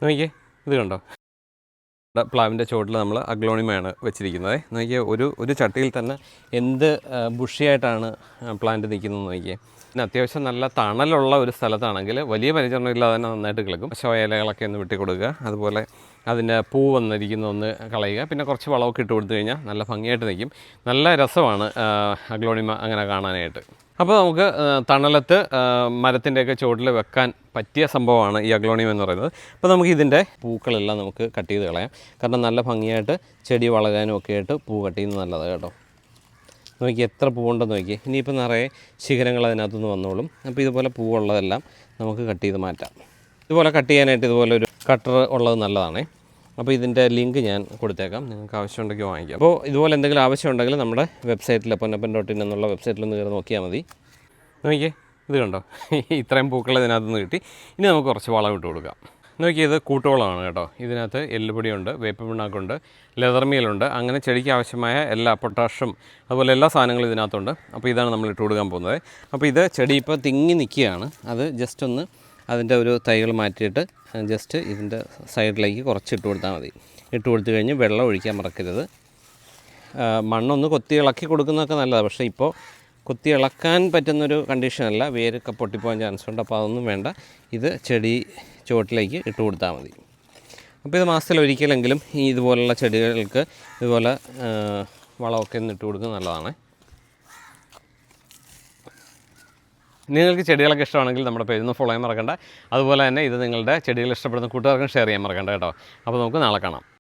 നോക്കിയേ, ഇത് കണ്ടോ? പ്ലാവിൻ്റെ ചുവട്ടിൽ നമ്മൾ അഗ്ലോണിമയാണ് വെച്ചിരിക്കുന്നത്. നോക്കിയാൽ ഒരു ചട്ടിയിൽ തന്നെ എന്ത് ബുഷിയായിട്ടാണ് പ്ലാന്റ് നിൽക്കുന്നത് നോക്കിയേ. പിന്നെ അത്യാവശ്യം നല്ല തണലുള്ള ഒരു സ്ഥലത്താണെങ്കിൽ വലിയ പരിചരണം ഇല്ലാതെ തന്നെ നന്നായിട്ട് കിളക്കും. ഇലകളൊക്കെ ഒന്ന് വെട്ടി കൊടുക്കുക, അതുപോലെ അതിൻ്റെ പൂ വന്നിരിക്കുന്നതൊന്ന് കളയുക, പിന്നെ കുറച്ച് വളമൊക്കെ ഇട്ട് കൊടുത്തു കഴിഞ്ഞാൽ നല്ല ഭംഗിയായിട്ട് നിൽക്കും. നല്ല രസമാണ് അഗ്ലോണിമ അങ്ങനെ കാണാനായിട്ട്. അപ്പോൾ നമുക്ക് തണലത്ത് മരത്തിൻ്റെയൊക്കെ ചുവട്ടിൽ വെക്കാൻ പറ്റിയ സംഭവമാണ് ഈ അഗ്ലോണിയം എന്ന് പറയുന്നത്. അപ്പോൾ നമുക്ക് ഇതിൻ്റെ പൂക്കളെല്ലാം നമുക്ക് കട്ട് ചെയ്ത് കളയാം. കാരണം നല്ല ഭംഗിയായിട്ട് ചെടി വളരാനും ഒക്കെ ആയിട്ട് പൂ കട്ട് ചെയ്യുന്നത് നല്ലതാണ് കേട്ടോ. നോക്കി എത്ര പൂവുണ്ടെന്ന് നോക്കി. ഇനിയിപ്പോൾ നിറയെ ശിഖരങ്ങൾ അതിനകത്തുനിന്ന് വന്നോളും. അപ്പോൾ ഇതുപോലെ പൂവുള്ളതെല്ലാം നമുക്ക് കട്ട് ചെയ്ത് മാറ്റാം. ഇതുപോലെ കട്ട് ചെയ്യാനായിട്ട് ഇതുപോലെ ഒരു കട്ടർ ഉള്ളത് നല്ലതാണ്. അപ്പോൾ ഇതിൻ്റെ ലിങ്ക് ഞാൻ കൊടുത്തേക്കാം, നിങ്ങൾക്ക് ആവശ്യമുണ്ടെങ്കിൽ വാങ്ങിക്കാം. അപ്പോൾ ഇതുപോലെ എന്തെങ്കിലും ആവശ്യമുണ്ടെങ്കിൽ നമ്മുടെ വെബ്സൈറ്റിൽ പൊന്നപ്പൻ.in എന്നുള്ള വെബ്സൈറ്റിലൊന്ന് കയറി നോക്കിയാൽ മതി. നോക്കിയേ, ഇത് കണ്ടോ? ഇത്രയും പൂക്കൾ ഇതിനകത്തുനിന്ന് കിട്ടി. ഇനി നമുക്ക് കുറച്ച് വളം ഇട്ട് കൊടുക്കാം. നോക്കിയത് കൂട്ടുവളമാണ് കേട്ടോ. ഇതിനകത്ത് എല്ലുപൊടിയുണ്ട്, വേപ്പിപ്പിണ്ണാക്കുണ്ട്, ലെതർമീലുണ്ട്, അങ്ങനെ ചെടിക്ക് ആവശ്യമായ എല്ലാ പൊട്ടാഷ്യം അതുപോലെ എല്ലാ സാധനങ്ങളും ഇതിനകത്തുണ്ട്. അപ്പോൾ ഇതാണ് നമ്മൾ ഇട്ട് കൊടുക്കാൻ പോകുന്നത്. അപ്പോൾ ഇത് ചെടി ഇപ്പോൾ തിങ്ങി നിൽക്കുകയാണ്. അത് ജസ്റ്റ് ഒന്ന് അതിൻ്റെ ഒരു തൈകൾ മാറ്റിയിട്ട് ജസ്റ്റ് ഇതിൻ്റെ സൈഡിലേക്ക് കുറച്ച് ഇട്ട് കൊടുത്താൽ മതി. ഇട്ട് കൊടുത്തു കഴിഞ്ഞ് വെള്ളം ഒഴിക്കാൻ മറക്കരുത്. മണ്ണൊന്ന് കൊത്തി ഇളക്കി കൊടുക്കുന്നതൊക്കെ നല്ലതാണ്. പക്ഷേ ഇപ്പോൾ കൊത്തി ഇളക്കാൻ പറ്റുന്നൊരു കണ്ടീഷനല്ല, വേരൊക്കെ പൊട്ടിപ്പോകാൻ ചാൻസ് ഉണ്ട്. അപ്പോൾ അതൊന്നും വേണ്ട. ഇത് ചെടി ചുവട്ടിലേക്ക് ഇട്ട് കൊടുത്താൽ മതി. അപ്പോൾ ഇത് മാസത്തിൽ ഒരിക്കലെങ്കിലും ഈ ഇതുപോലുള്ള ചെടികൾക്ക് ഇതുപോലെ വളമൊക്കെ ഒന്ന് ഇട്ട് കൊടുക്കുന്നത് നല്ലതാണ്. നിങ്ങൾക്ക് ചെടികളൊക്കെ ഇഷ്ടമാണെങ്കിൽ നമ്മുടെ പേജൊന്ന് ഫോളോ ചെയ്യാൻ മറക്കണ്ട. അതുപോലെ തന്നെ ഇത് നിങ്ങളുടെ ചെടികൾ ഇഷ്ടപ്പെടുന്ന കൂട്ടുകാർക്കും ഷെയർ ചെയ്യാൻ മറക്കണ്ട കേട്ടോ. അപ്പോൾ നമുക്ക് നാളെ കാണാം.